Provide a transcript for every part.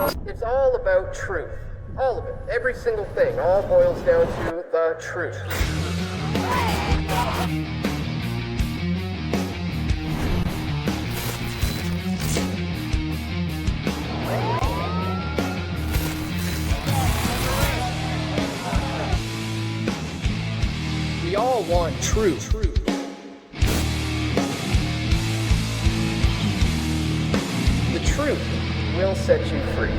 It's all about truth. All of it. Every single thing. All boils down to the truth. We all want truth. The truth will set you free.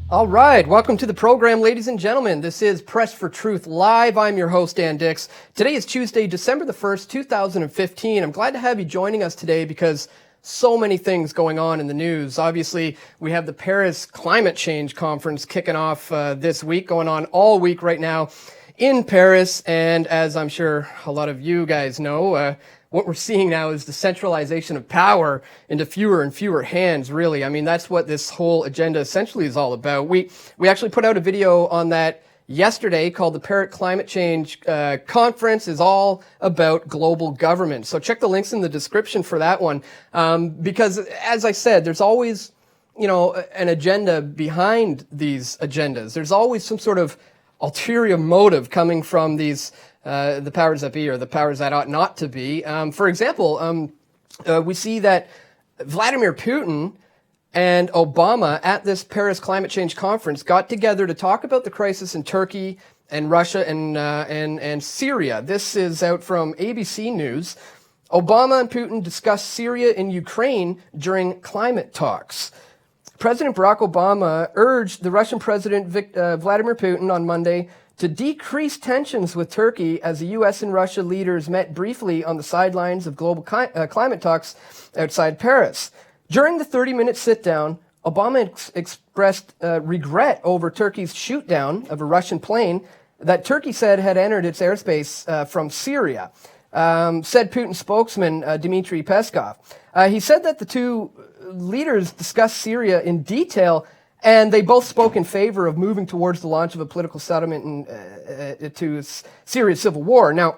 All right, welcome to the program, ladies and gentlemen. This is Press for Truth Live. I'm your host, Dan Dix. Today is Tuesday, December the 1st, 2015. I'm glad to have you joining us today because so many things going on in the news. Obviously, we have the Paris Climate Change Conference kicking off this week, going on all week right now in Paris. And as I'm sure a lot of you guys know, what we're seeing now is the centralization of power into fewer and fewer hands, really. I mean, that's what this whole agenda essentially is all about. We actually put out a video on that yesterday called the Paris Climate Change Conference is all about global government. So check the links in the description for that one. Because as I said, there's always, an agenda behind these agendas. There's always some sort of ulterior motive coming from these the powers that be or the powers that ought not to be. For example, we see that Vladimir Putin and Obama at this Paris Climate Change Conference got together to talk about the crisis in Turkey and Russia and Syria. This is out from ABC News. Obama and Putin discussed Syria and Ukraine during climate talks. President Barack Obama urged the Russian President Vladimir Putin on Monday to decrease tensions with Turkey as the U.S. and Russia leaders met briefly on the sidelines of global climate talks outside Paris. During the 30-minute sit-down, Obama expressed regret over Turkey's shoot-down of a Russian plane that Turkey said had entered its airspace from Syria, said Putin spokesman Dmitry Peskov. He said that the two leaders discussed Syria in detail, and they both spoke in favor of moving towards the launch of a political settlement to Syria's civil war. Now,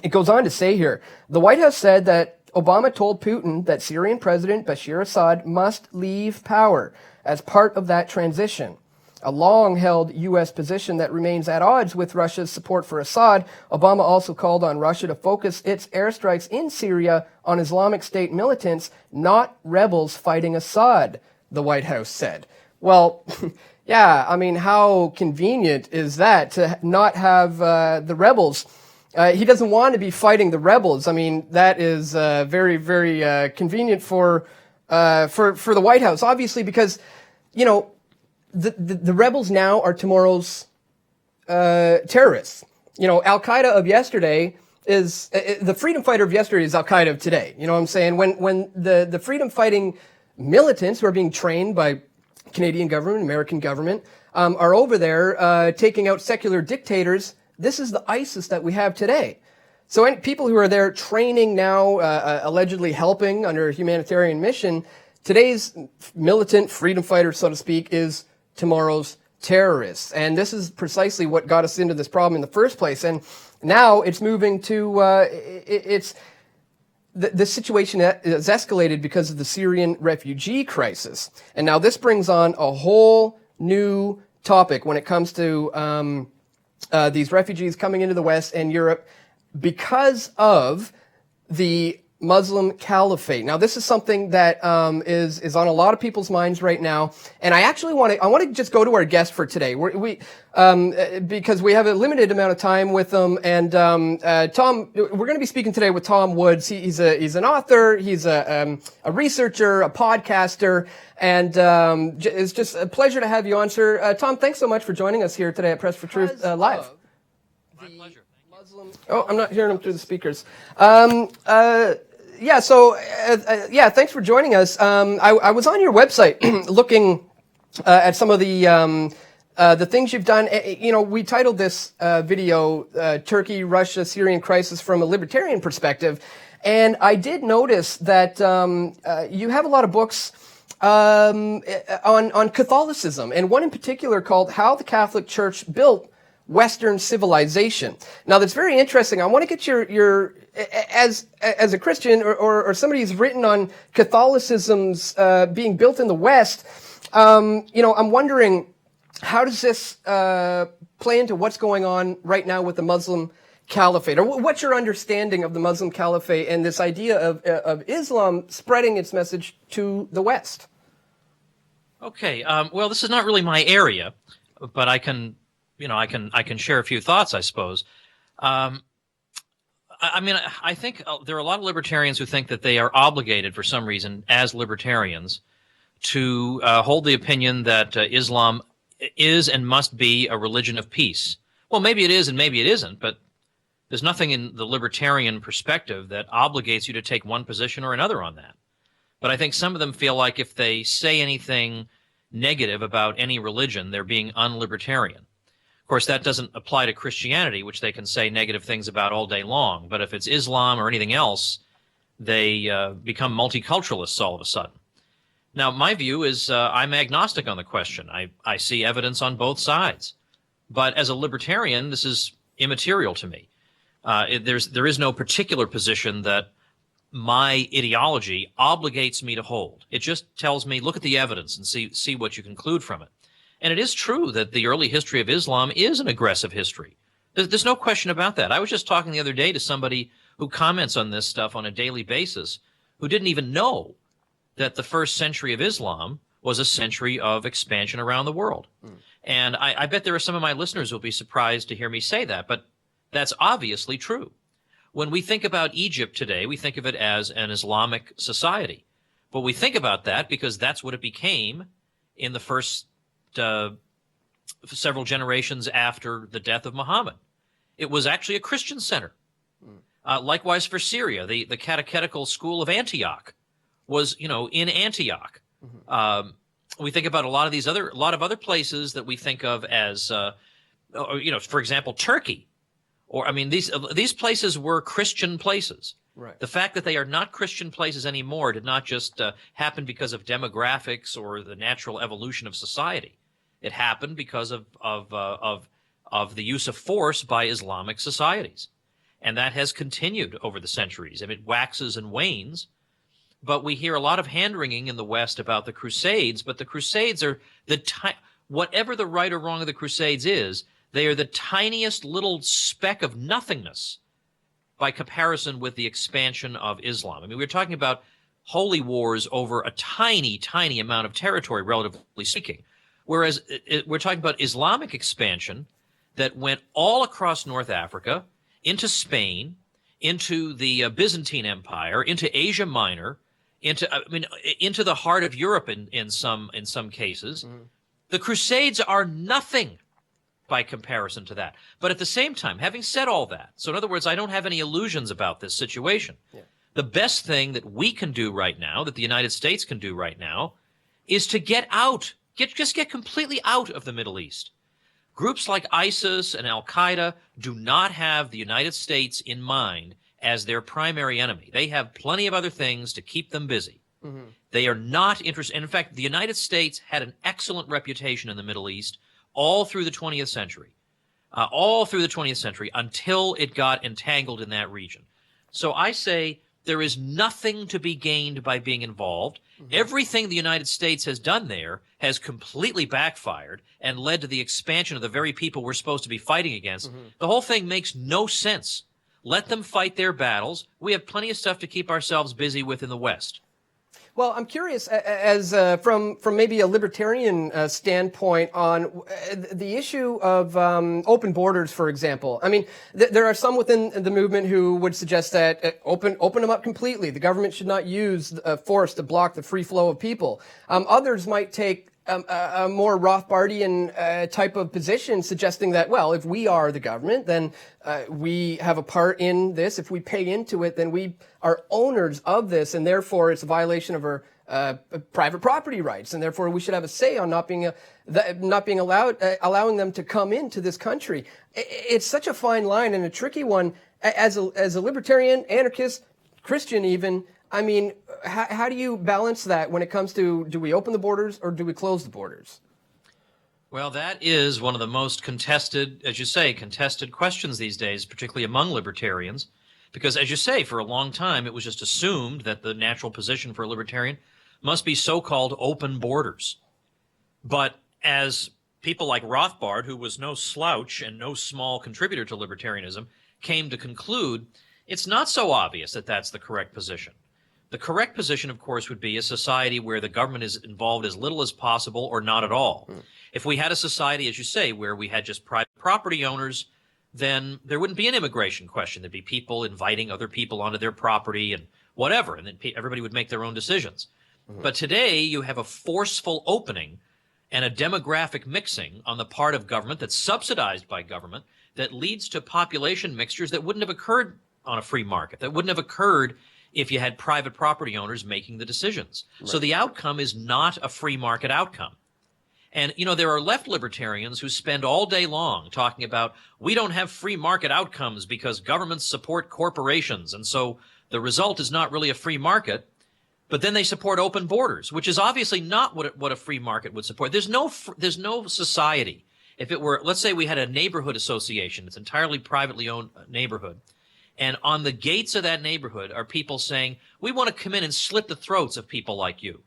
it goes on to say here, the White House said that Obama told Putin that Syrian President Bashar Assad must leave power as part of that transition. A long-held U.S. position that remains at odds with Russia's support for Assad. Obama also called on Russia to focus its airstrikes in Syria on Islamic State militants, not rebels fighting Assad, the White House said. Well, yeah, I mean, how convenient is that to not have the rebels? He doesn't want to be fighting the rebels. I mean, that is very, very convenient for the White House, obviously, because, the rebels now are tomorrow's terrorists. Al-Qaeda of yesterday is the freedom fighter of yesterday is Al-Qaeda of today. You know what I'm saying? When the freedom fighting militants who are being trained by Canadian government, American government, are over there taking out secular dictators, this is the ISIS that we have today. So any people who are there training now, allegedly helping under a humanitarian mission, today's militant freedom fighter, so to speak, is tomorrow's terrorists. And this is precisely what got us into this problem in the first place. And now it's moving to, the situation is escalated because of the Syrian refugee crisis. And now this brings on a whole new topic when it comes to these refugees coming into the West and Europe because of the Muslim caliphate. Now, this is something that is on a lot of people's minds right now, and I actually want to just go to our guest for today. Because we have a limited amount of time with them, and Tom, we're going to be speaking today with Tom Woods. He's an author, he's a researcher, a podcaster, and it's just a pleasure to have you on, sir. Tom, thanks so much for joining us here today at Press for Truth Live. My pleasure. Oh, I'm not hearing them through the speakers. Thanks for joining us. I was on your website looking at some of the things you've done. We titled this video Turkey, Russia, Syrian Crisis from a Libertarian Perspective. And I did notice that you have a lot of books on Catholicism, and one in particular called How the Catholic Church Built Western civilization. Now, that's very interesting. I want to get your as a Christian or somebody who's written on Catholicism's being built in the West. I'm wondering, how does this play into what's going on right now with the Muslim Caliphate, or what's your understanding of the Muslim Caliphate and this idea of Islam spreading its message to the West? Okay. Well, this is not really my area, but I can share a few thoughts, I suppose. I think there are a lot of libertarians who think that they are obligated for some reason as libertarians to hold the opinion that Islam is and must be a religion of peace. Well, maybe it is and maybe it isn't, but there's nothing in the libertarian perspective that obligates you to take one position or another on that. But I think some of them feel like if they say anything negative about any religion, they're being unlibertarian. Of course, that doesn't apply to Christianity, which they can say negative things about all day long. But if it's Islam or anything else, they become multiculturalists all of a sudden. Now, my view is I'm agnostic on the question. I see evidence on both sides. But as a libertarian, this is immaterial to me. There is no particular position that my ideology obligates me to hold. It just tells me, look at the evidence and see what you conclude from it. And it is true that the early history of Islam is an aggressive history. There's no question about that. I was just talking the other day to somebody who comments on this stuff on a daily basis, who didn't even know that the first century of Islam was a century of expansion around the world. And I bet there are some of my listeners who will be surprised to hear me say that, but that's obviously true. When we think about Egypt today, we think of it as an Islamic society. But we think about that because that's what it became in the first several generations after the death of Muhammad. It was actually a Christian center. Likewise for Syria, the catechetical school of Antioch was, in Antioch. We think about a lot of other places that we think of as, for example, Turkey. These places were Christian places. Right. The fact that they are not Christian places anymore did not just happen because of demographics or the natural evolution of society. It happened because of the use of force by Islamic societies, and that has continued over the centuries. It waxes and wanes, but we hear a lot of hand-wringing in the West about the Crusades. But the Crusades are whatever the right or wrong of the Crusades is, they are the tiniest little speck of nothingness by comparison with the expansion of Islam. We're talking about holy wars over a tiny, tiny amount of territory, relatively speaking. Whereas we're talking about Islamic expansion that went all across North Africa, into Spain, into the Byzantine Empire, into Asia Minor, into the heart of Europe in some cases. Mm-hmm. The Crusades are nothing by comparison to that. But at the same time, having said all that, so in other words, I don't have any illusions about this situation. Yeah. The best thing that we can do right now, that the United States can do right now, is to get out. Just get completely out of the Middle East. Groups like ISIS and Al-Qaeda do not have the United States in mind as their primary enemy. They have plenty of other things to keep them busy. Mm-hmm. They are not interested. And in fact, the United States had an excellent reputation in the Middle East all through the 20th century. Until it got entangled in that region. So I say there is nothing to be gained by being involved. Mm-hmm. Everything the United States has done there has completely backfired and led to the expansion of the very people we're supposed to be fighting against. Mm-hmm. The whole thing makes no sense. Let them fight their battles. We have plenty of stuff to keep ourselves busy with in the West. Well, I'm curious, as from maybe a libertarian standpoint, on the issue of open borders, for example. I mean, there are some within the movement who would suggest that open them up completely. The government should not use force to block the free flow of people. Others might take a more Rothbardian type of position, suggesting that, well, if we are the government, then we have a part in this. If we pay into it, then we are owners of this, and therefore it's a violation of our private property rights, and therefore we should have a say on not being allowing them to come into this country. It's such a fine line and a tricky one. As a libertarian, anarchist, Christian even, I mean, how do you balance that when it comes to, do we open the borders or do we close the borders? Well, that is one of the most contested, as you say, contested questions these days, particularly among libertarians. Because, as you say, for a long time, it was just assumed that the natural position for a libertarian must be so-called open borders. But as people like Rothbard, who was no slouch and no small contributor to libertarianism, came to conclude, it's not so obvious that that's the correct position. The correct position, of course, would be a society where the government is involved as little as possible or not at all. If we had a society, as you say, where we had just private property owners, then there wouldn't be an immigration question. There'd be people inviting other people onto their property and whatever, and then everybody would make their own decisions. But today you have a forceful opening and a demographic mixing on the part of government that's subsidized by government that leads to population mixtures that wouldn't have occurred on a free market, that wouldn't have occurred if you had private property owners making the decisions. Right. So the outcome is not a free market outcome. And, you know, there are left libertarians who spend all day long talking about we don't have free market outcomes because governments support corporations. And so the result is not really a free market. But then they support open borders, which is obviously not what a free market would support. There's no society. If it were, let's say we had a neighborhood association, it's entirely privately owned neighborhood. And on the gates of that neighborhood are people saying, we want to come in and slit the throats of people like you.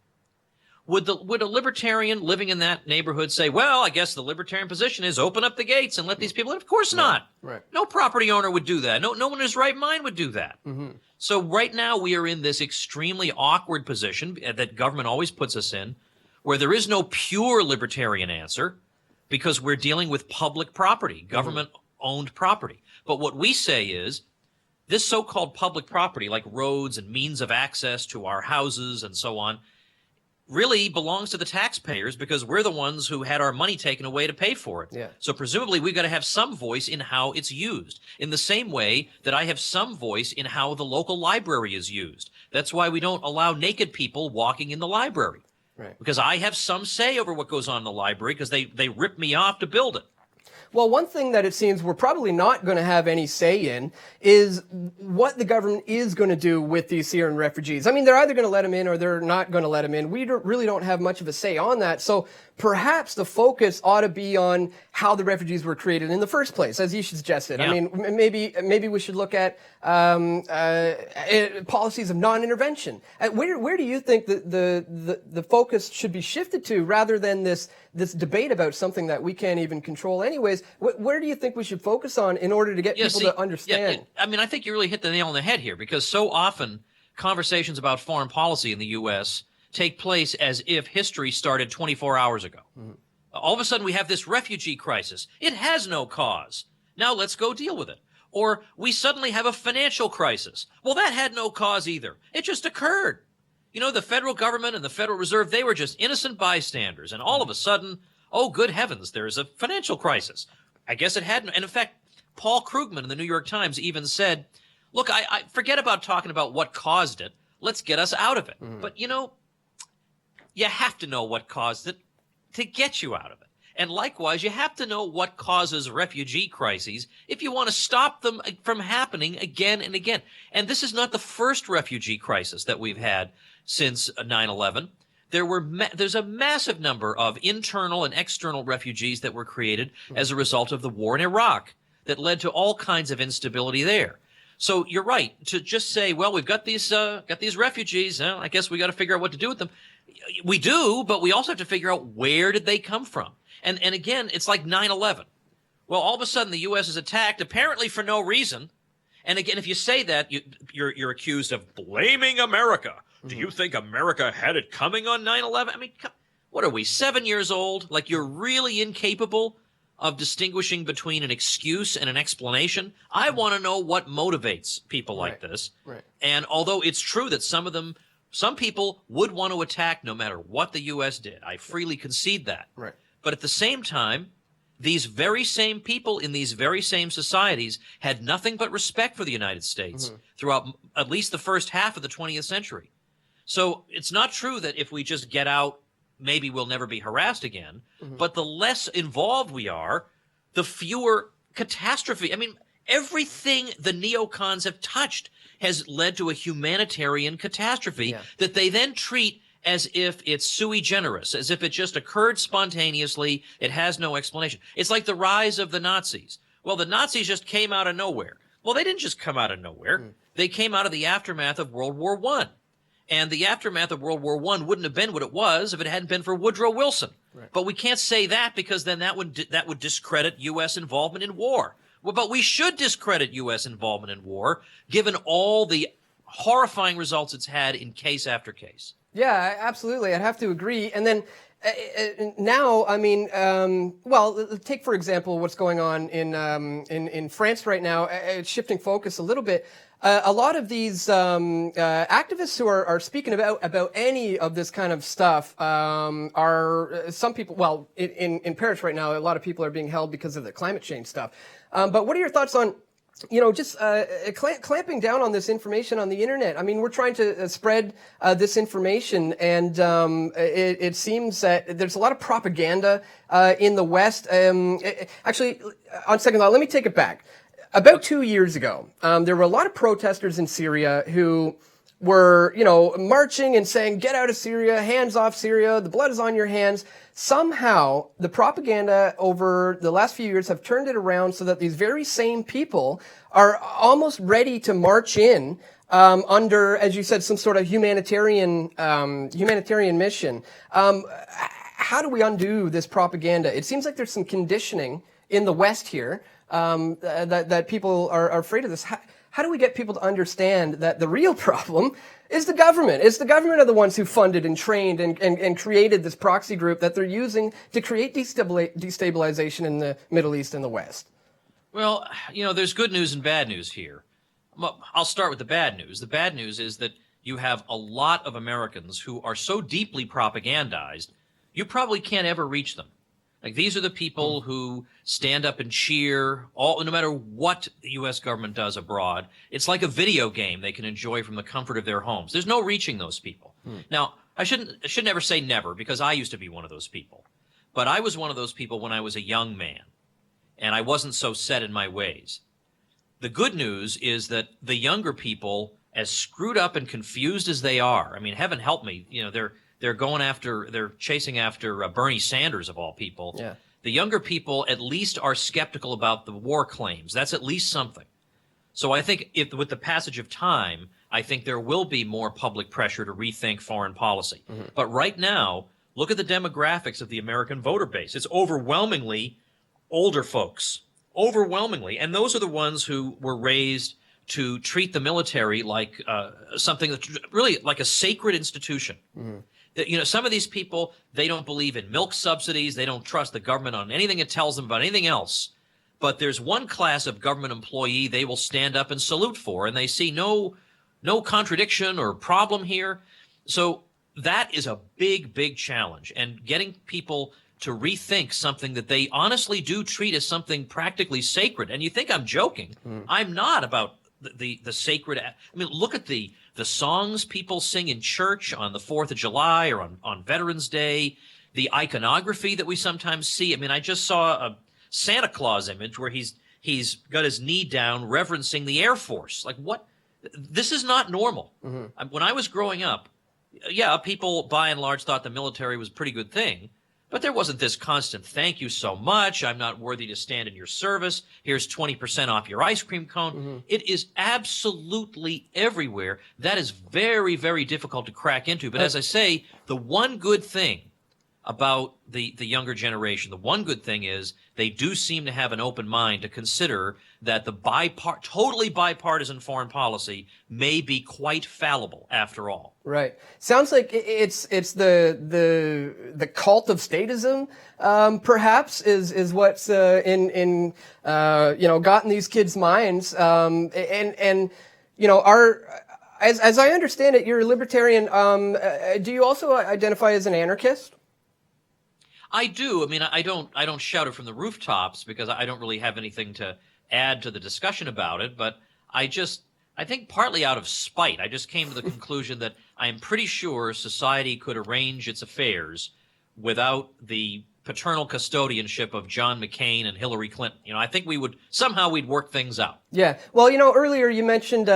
Would a libertarian living in that neighborhood say, well, I guess the libertarian position is open up the gates and let these people in? Of course not. Right. No No property owner would do that. No one in his right mind would do that. So right now we are in this extremely awkward position that government always puts us in, where there is no pure libertarian answer because we're dealing with public property, government-owned property. But what we say is this so-called public property, like roads and means of access to our houses and so on, really belongs to the taxpayers because we're the ones who had our money taken away to pay for it. Yeah. So presumably we've got to have some voice in how it's used, in the same way that I have some voice in how the local library is used. That's why we don't allow naked people walking in the library. Right. Because I have some say over what goes on in the library because they rip me off to build it. Well, one thing that it seems we're probably not going to have any say in is what the government is going to do with these Syrian refugees. I mean, they're either going to let them in or they're not going to let them in. We really don't have much of a say on that. So perhaps the focus ought to be on how the refugees were created in the first place, as you suggested. Yeah. I mean, maybe we should look at policies of non-intervention. Where do you think the focus should be shifted to, rather than this debate about something that we can't even control anyways? Where do you think we should focus on in order to get people to understand? I mean, I think you really hit the nail on the head here, because so often conversations about foreign policy in the U.S. take place as if history started 24 hours ago. All of a sudden we have this refugee crisis. It has no cause. Now let's go deal with it. Or we suddenly have a financial crisis. Well, that had no cause either. It just occurred. You know, the federal government and the Federal Reserve, they were just innocent bystanders. And all of a sudden, oh, good heavens, there's a financial crisis. I guess it hadn't. And in fact, Paul Krugman in the New York Times even said, look, I forget about talking about what caused it. Let's get us out of it. But, you know, you have to know what caused it to get you out of it. And likewise, you have to know what causes refugee crises if you want to stop them from happening again and again. And this is not the first refugee crisis that we've had since 9/11. There's a massive number of internal and external refugees that were created as a result of the war in Iraq that led to all kinds of instability there. So you're right to just say, well, we've got these refugees. I guess we got to figure out what to do with them. We do, but we also have to figure out where did they come from. And again, it's like 9/11. Well, all of a sudden the U.S. is attacked, apparently for no reason. And again, if you say that, you're accused of blaming America. Do you think America had it coming on 9/11? I mean, what are we, 7 years old? Like, you're really incapable of distinguishing between an excuse and an explanation? I want to know what motivates people like this. Right. And although it's true that some people would want to attack no matter what the U.S. did. I freely concede that. Right. But at the same time, these very same people in these very same societies had nothing but respect for the United States throughout at least the first half of the 20th century. So it's not true that if we just get out, maybe we'll never be harassed again. But the less involved we are, the fewer catastrophe. I mean, everything the neocons have touched has led to a humanitarian catastrophe that they then treat as if it's sui generis, as if it just occurred spontaneously. It has no explanation. It's like the rise of the Nazis. Well, the Nazis just came out of nowhere. Well, they didn't just come out of nowhere. They came out of the aftermath of World War I. And the aftermath of World War I wouldn't have been what it was if it hadn't been for Woodrow Wilson. Right. But we can't say that, because then that would discredit U.S. involvement in war. Well, but we should discredit U.S. involvement in war, given all the horrifying results it's had in case after case. Yeah, absolutely. I'd have to agree. And then now, I mean, well, take for example what's going on in France right now. Shifting focus a little bit. A lot of these activists who are speaking about any of this kind of stuff are some people. Well, in Paris right now, a lot of people are being held because of the climate change stuff. But what are your thoughts on, just clamping down on this information on the internet? I mean, we're trying to spread this information, and it seems that there's a lot of propaganda in the West. Actually, on second thought, let me take it back. About 2 years ago, there were a lot of protesters in Syria who were, marching and saying, "Get out of Syria, hands off Syria, the blood is on your hands." Somehow, the propaganda over the last few years have turned it around so that these very same people are almost ready to march in under, as you said, some sort of humanitarian mission. How do we undo this propaganda? It seems like there's some conditioning in the West here. That people are afraid of this. How do we get people to understand that the real problem is the government? It's the government are the ones who funded and trained and created this proxy group that they're using to create destabilization in the Middle East and the West. Well, there's good news and bad news here. Well, I'll start with the bad news. The bad news is that you have a lot of Americans who are so deeply propagandized, you probably can't ever reach them. Like, these are the people who stand up and cheer no matter what the U.S. government does abroad. It's like a video game they can enjoy from the comfort of their homes. There's no reaching those people. Now, I should never say never, because I used to be one of those people. But I was one of those people when I was a young man, and I wasn't so set in my ways. The good news is that the younger people, as screwed up and confused as they are, I mean, heaven help me, they're chasing after Bernie Sanders of all people. Yeah. The younger people at least are skeptical about the war claims. That's at least something. So I think with the passage of time, I think there will be more public pressure to rethink foreign policy. But right now, look at the demographics of the American voter base. It's overwhelmingly older folks, overwhelmingly. And those are the ones who were raised to treat the military like something that's really like a sacred institution. Some of these people, they don't believe in milk subsidies. They don't trust the government on anything it tells them about anything else. But there's one class of government employee they will stand up and salute for, and they see no contradiction or problem here. So that is a big, big challenge. And getting people to rethink something that they honestly do treat as something practically sacred. And you think I'm joking. I'm not about the sacred. I mean, look at the songs people sing in church on the 4th of July or on Veterans Day, the iconography that we sometimes see. I mean, I just saw a Santa Claus image where he's got his knee down reverencing the Air Force. Like, what? This is not normal. When I was growing up, yeah, people by and large thought the military was a pretty good thing. But there wasn't this constant, "Thank you so much. I'm not worthy to stand in your service. Here's 20% off your ice cream cone." It is absolutely everywhere. That is very, very difficult to crack into. But as I say, the one good thing about the younger generation, the one good thing is they do seem to have an open mind to consider that the totally bipartisan foreign policy may be quite fallible after all. Right. Sounds like it's the cult of statism, perhaps is what's gotten these kids' minds, and as I understand it, you're a libertarian. Do you also identify as an anarchist? I do. I mean, I don't shout it from the rooftops because I don't really have anything to add to the discussion about it. But I think partly out of spite, I just came to the conclusion that I'm pretty sure society could arrange its affairs without the paternal custodianship of John McCain and Hillary Clinton. I think we'd work things out. Yeah. Well, earlier you mentioned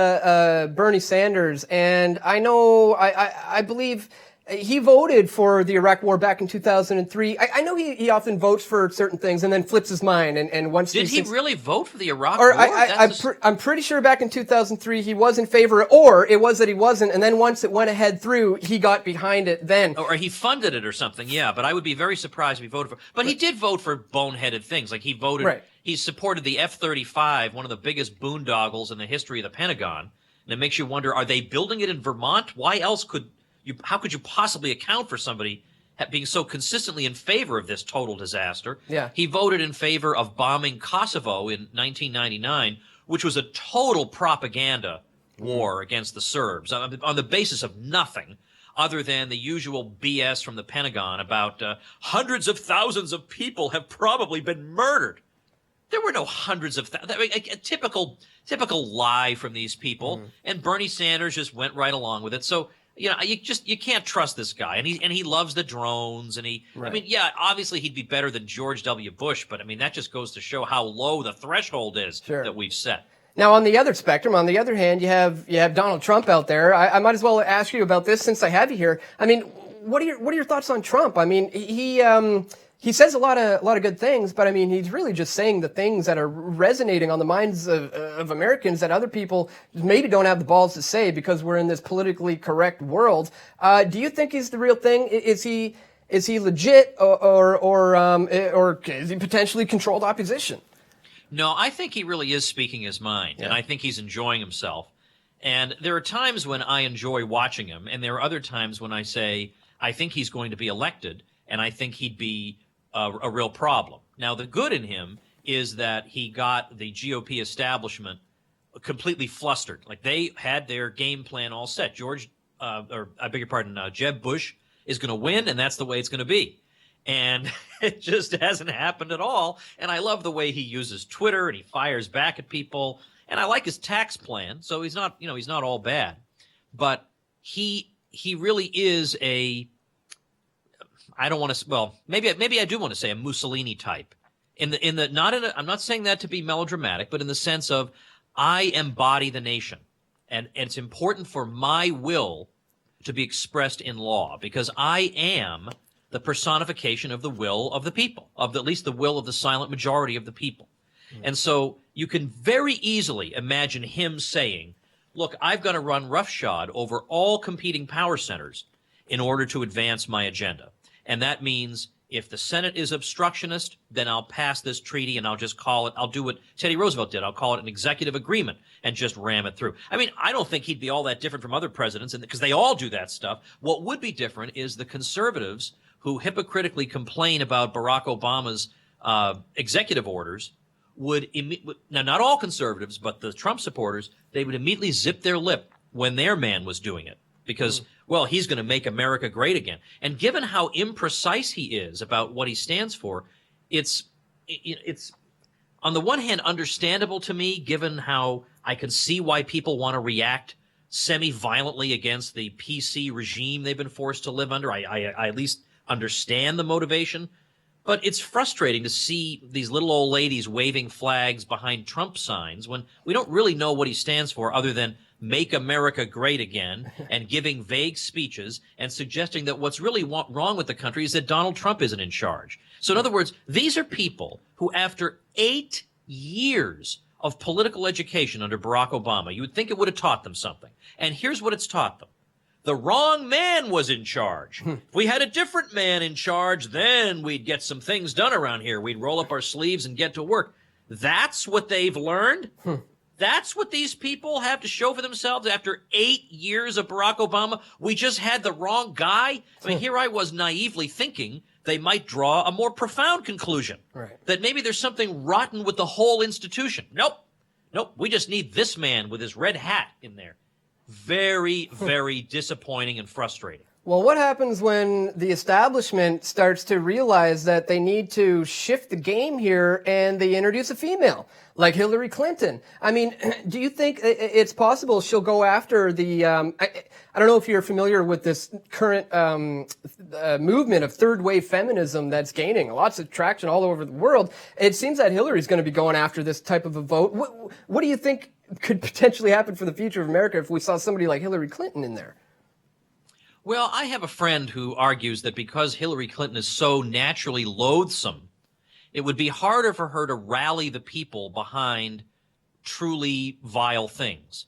Bernie Sanders, and I know I believe he voted for the Iraq War back in 2003. I know he often votes for certain things and then flips his mind. And once did he really vote for the Iraq War? War? I'm pretty sure back in 2003 he was in favor, or it was that he wasn't. And then once it went ahead through, he got behind it then. Or he funded it or something. Yeah, but I would be very surprised if he voted for. But he did vote for boneheaded things, like he voted. Right. He supported the F-35, one of the biggest boondoggles in the history of the Pentagon. And it makes you wonder: are they building it in Vermont? Why else could? How could you possibly account for somebody being so consistently in favor of this total disaster? Yeah. He voted in favor of bombing Kosovo in 1999, which was a total propaganda war against the Serbs on the basis of nothing other than the usual BS from the Pentagon about hundreds of thousands of people have probably been murdered. There were no hundreds of thousands. I mean, a typical lie from these people, and Bernie Sanders just went right along with it. So, you can't trust this guy, and he loves the drones, and Right. I mean, yeah, obviously he'd be better than George W. Bush, but I mean that just goes to show how low the threshold is that we've set. Now, on the other spectrum, on the other hand, you have Donald Trump out there. I might as well ask you about this since I have you here. I mean, what are your thoughts on Trump? I mean, he says a lot of good things, but I mean, he's really just saying the things that are resonating on the minds of Americans that other people maybe don't have the balls to say because we're in this politically correct world. Do you think he's the real thing? Is he legit, or is he potentially controlled opposition? No, I think he really is speaking his mind, and I think he's enjoying himself. And there are times when I enjoy watching him, and there are other times when I say, I think he's going to be elected, and I think he'd be a real problem. Now, the good in him is that he got the GOP establishment completely flustered. Like, they had their game plan all set. Jeb Bush is going to win, and that's the way it's going to be. And it just hasn't happened at all. And I love the way he uses Twitter and he fires back at people. And I like his tax plan. So he's not all bad. But he really is I don't want to, well, maybe I do want to say a Mussolini type. I'm not saying that to be melodramatic, but in the sense of I embody the nation. And it's important for my will to be expressed in law because I am the personification of the will of the people, at least the will of the silent majority of the people. And so you can very easily imagine him saying, look, I've got to run roughshod over all competing power centers in order to advance my agenda. And that means if the Senate is obstructionist, then I'll pass this treaty and I'll do what Teddy Roosevelt did. I'll call it an executive agreement and just ram it through. I mean, I don't think he'd be all that different from other presidents because they all do that stuff. What would be different is the conservatives who hypocritically complain about Barack Obama's executive orders now not all conservatives, but the Trump supporters, they would immediately zip their lip when their man was doing it because, well, he's going to make America great again. And given how imprecise he is about what he stands for, it's on the one hand understandable to me, given how I can see why people want to react semi-violently against the PC regime they've been forced to live under. I at least understand the motivation, but it's frustrating to see these little old ladies waving flags behind Trump signs when we don't really know what he stands for other than make America great again and giving vague speeches and suggesting that what's really wrong with the country is that Donald Trump isn't in charge. So in other words, these are people who after 8 years of political education under Barack Obama, you would think it would have taught them something. And here's what it's taught them. The wrong man was in charge. If we had a different man in charge, then we'd get some things done around here. We'd roll up our sleeves and get to work. That's what they've learned. That's what these people have to show for themselves after 8 years of Barack Obama. We just had the wrong guy. I mean, here I was naively thinking they might draw a more profound conclusion. Right. That maybe there's something rotten with the whole institution. Nope. We just need this man with his red hat in there. Very, very disappointing and frustrating. Well, what happens when the establishment starts to realize that they need to shift the game here and they introduce a female like Hillary Clinton? I mean, do you think it's possible she'll go after the, I don't know if you're familiar with this current movement of third wave feminism that's gaining lots of traction all over the world. It seems that Hillary's going to be going after this type of a vote. What do you think could potentially happen for the future of America if we saw somebody like Hillary Clinton in there? Well, I have a friend who argues that because Hillary Clinton is so naturally loathsome, it would be harder for her to rally the people behind truly vile things.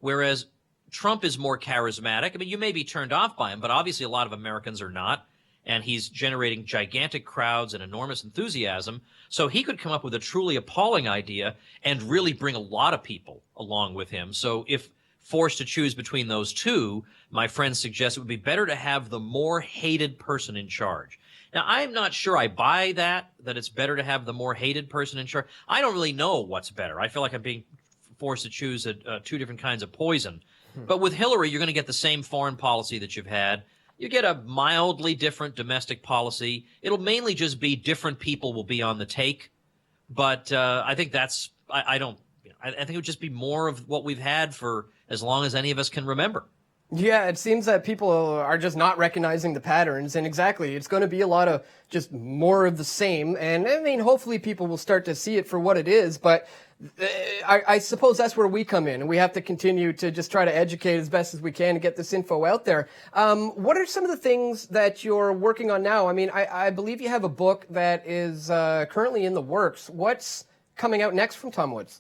Whereas Trump is more charismatic. I mean, you may be turned off by him, but obviously a lot of Americans are not. And he's generating gigantic crowds and enormous enthusiasm. So he could come up with a truly appalling idea and really bring a lot of people along with him. So if forced to choose between those two, my friend suggests it would be better to have the more hated person in charge. Now, I'm not sure I buy that it's better to have the more hated person in charge. I don't really know what's better. I feel like I'm being forced to choose two different kinds of poison. But with Hillary, you're going to get the same foreign policy that you've had. You get a mildly different domestic policy. It'll mainly just be different people will be on the take. But I think I think it would just be more of what we've had for as long as any of us can remember. Yeah, it seems that people are just not recognizing the patterns, and exactly, it's going to be a lot of just more of the same, and I mean, hopefully people will start to see it for what it is, but I suppose that's where we come in, and we have to continue to just try to educate as best as we can to get this info out there. What are some of the things that you're working on now? I mean, I believe you have a book that is currently in the works. What's coming out next from Tom Woods?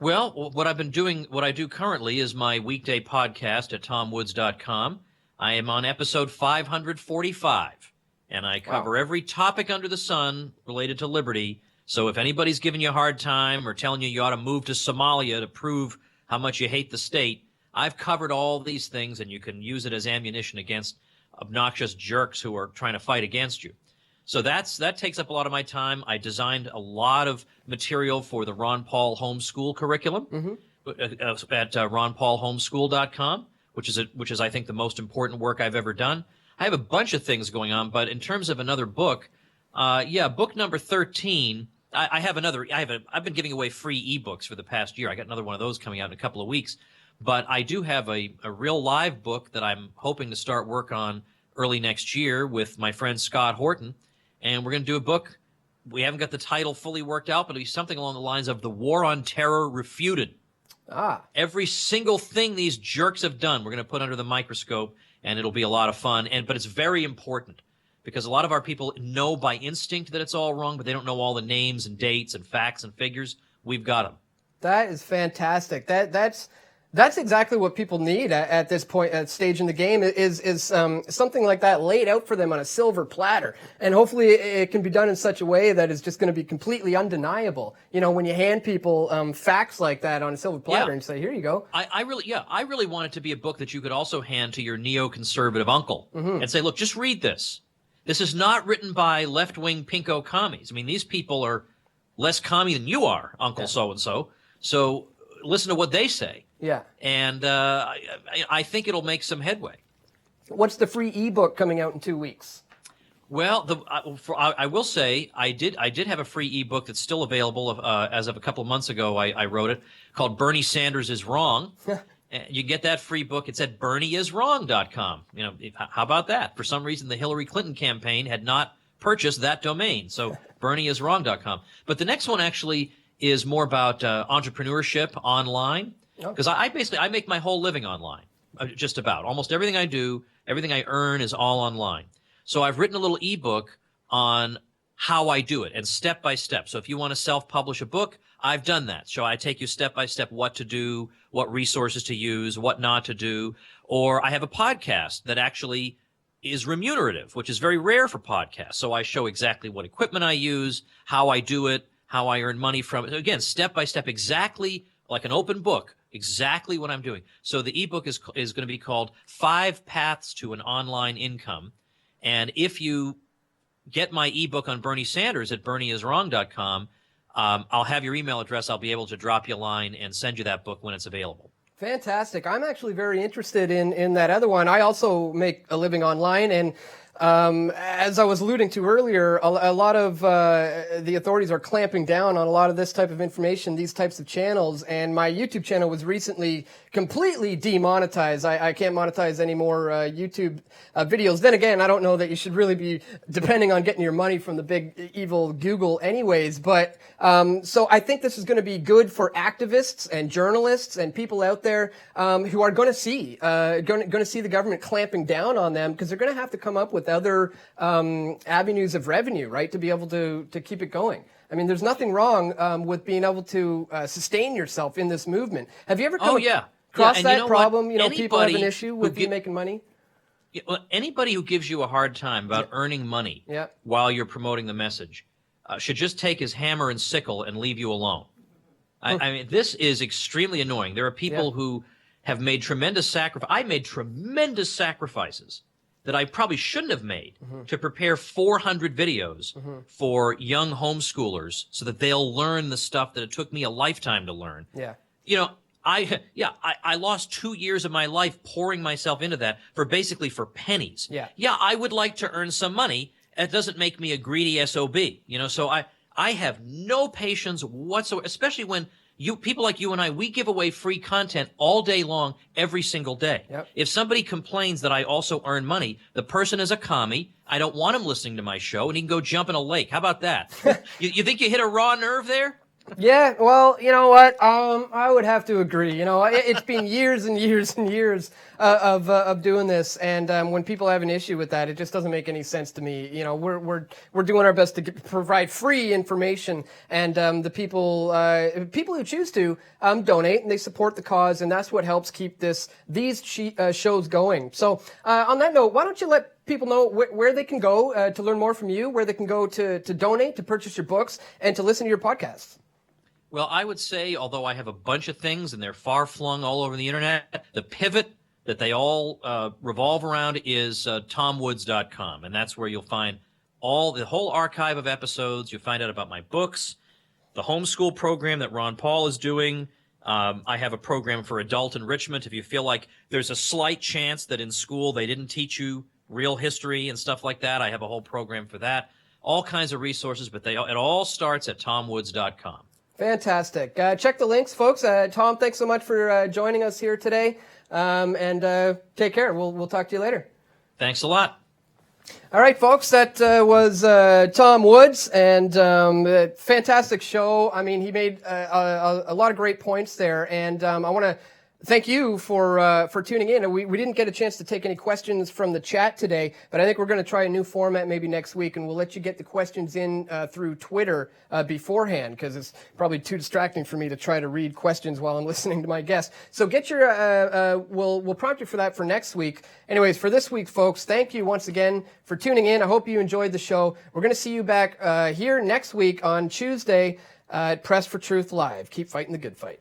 Well, what I do currently is my weekday podcast at tomwoods.com. I am on episode 545, and I cover every topic under the sun related to liberty. So if anybody's giving you a hard time or telling you you ought to move to Somalia to prove how much you hate the state, I've covered all these things, and you can use it as ammunition against obnoxious jerks who are trying to fight against you. So that takes up a lot of my time. I designed a lot of material for the Ron Paul homeschool curriculum at ronpaulhomeschool.com, which is I think the most important work I've ever done. I have a bunch of things going on, but in terms of another book, book number 13. I've been giving away free ebooks for the past year. I got another one of those coming out in a couple of weeks. But I do have a real live book that I'm hoping to start work on early next year with my friend Scott Horton. And we're going to do a book. We haven't got the title fully worked out, but it'll be something along the lines of The War on Terror Refuted. Every single thing these jerks have done, we're going to put under the microscope, and it'll be a lot of fun. But it's very important because a lot of our people know by instinct that it's all wrong, but they don't know all the names and dates and facts and figures. We've got them. That is fantastic. That's exactly what people need at this stage in the game is something like that laid out for them on a silver platter. And hopefully it can be done in such a way that is just going to be completely undeniable. You know, when you hand people facts like that on a silver platter and say, here you go. I really want it to be a book that you could also hand to your neoconservative uncle and say, look, just read this. This is not written by left-wing pinko commies. I mean, these people are less commie than you are, Uncle so-and-so. So listen to what they say. Yeah. And I think it'll make some headway. What's the free ebook coming out in 2 weeks? Well, I will say I did have a free ebook that's still available as of a couple of months ago. I wrote it called Bernie Sanders is Wrong. You get that free book. It's at bernieiswrong.com. You know, how about that? For some reason, the Hillary Clinton campaign had not purchased that domain. So bernieiswrong.com. But the next one actually is more about entrepreneurship online. Because I make my whole living online, just about. Almost everything I do, everything I earn is all online. So I've written a little ebook on how I do it and step by step. So if you want to self-publish a book, I've done that. So I take you step by step what to do, what resources to use, what not to do. Or I have a podcast that actually is remunerative, which is very rare for podcasts. So I show exactly what equipment I use, how I do it, how I earn money from it. Again, step by step, exactly like an open book. Exactly what I'm doing. So the ebook is going to be called 5 Paths to an Online Income. And if you get my ebook on Bernie Sanders at bernieiswrong.com, I'll have your email address. I'll be able to drop you a line and send you that book when it's available. Fantastic. I'm actually very interested in that other one. I also make a living online, and As I was alluding to earlier, a lot of the authorities are clamping down on a lot of this type of information, these types of channels, and my YouTube channel was recently completely demonetized. I can't monetize any more YouTube videos. Then again, I don't know that you should really be depending on getting your money from the big evil Google anyways, but so I think this is going to be good for activists and journalists and people out there who are going to see the government clamping down on them, because they're going to have to come up with other avenues of revenue, right, to be able to keep it going. I mean, there's nothing wrong with being able to sustain yourself in this movement. Have you ever come across that problem? You know, people have an issue with you making money. Yeah, well, anybody who gives you a hard time about earning money while you're promoting the message should just take his hammer and sickle and leave you alone. I mean, this is extremely annoying. There are people who have made tremendous sacrifices. I made tremendous sacrifices that I probably shouldn't have made to prepare 400 videos for young homeschoolers so that they'll learn the stuff that it took me a lifetime to learn. Yeah. You know, I lost 2 years of my life pouring myself into that for pennies. Yeah, I would like to earn some money. It doesn't make me a greedy SOB. You know, so I have no patience whatsoever, especially when people like you and I, we give away free content all day long, every single day. If somebody complains that I also earn money, the person is a commie. I don't want him listening to my show, and he can go jump in a lake. How about that? You think you hit a raw nerve there? Yeah, well, you know what? I would have to agree. You know, it's been years and years and years of doing this, and when people have an issue with that, it just doesn't make any sense to me. You know, we're doing our best to provide free information, and the people who choose to donate and they support the cause, and that's what helps keep these shows going. So, on that note, why don't you let people know where they can go to learn more from you, where they can go to donate, to purchase your books, and to listen to your podcasts? Well, I would say, although I have a bunch of things and they're far-flung all over the internet, the pivot that they all revolve around is tomwoods.com, and that's where you'll find the whole archive of episodes. You'll find out about my books, the homeschool program that Ron Paul is doing. I have a program for adult enrichment. If you feel like there's a slight chance that in school they didn't teach you real history and stuff like that, I have a whole program for that. All kinds of resources, but it all starts at tomwoods.com. Fantastic. Check the links, folks. Tom, thanks so much for joining us here today. And take care. We'll talk to you later. Thanks a lot. All right, folks. That was Tom Woods, and fantastic show. I mean, he made a lot of great points there, and I want to thank you for tuning in. We didn't get a chance to take any questions from the chat today, but I think we're going to try a new format maybe next week, and we'll let you get the questions in through Twitter beforehand, because it's probably too distracting for me to try to read questions while I'm listening to my guests. So get your we'll prompt you for that for next week. Anyways, for this week, folks, thank you once again for tuning in. I hope you enjoyed the show. We're going to see you back here next week on Tuesday at Press for Truth Live. Keep fighting the good fight.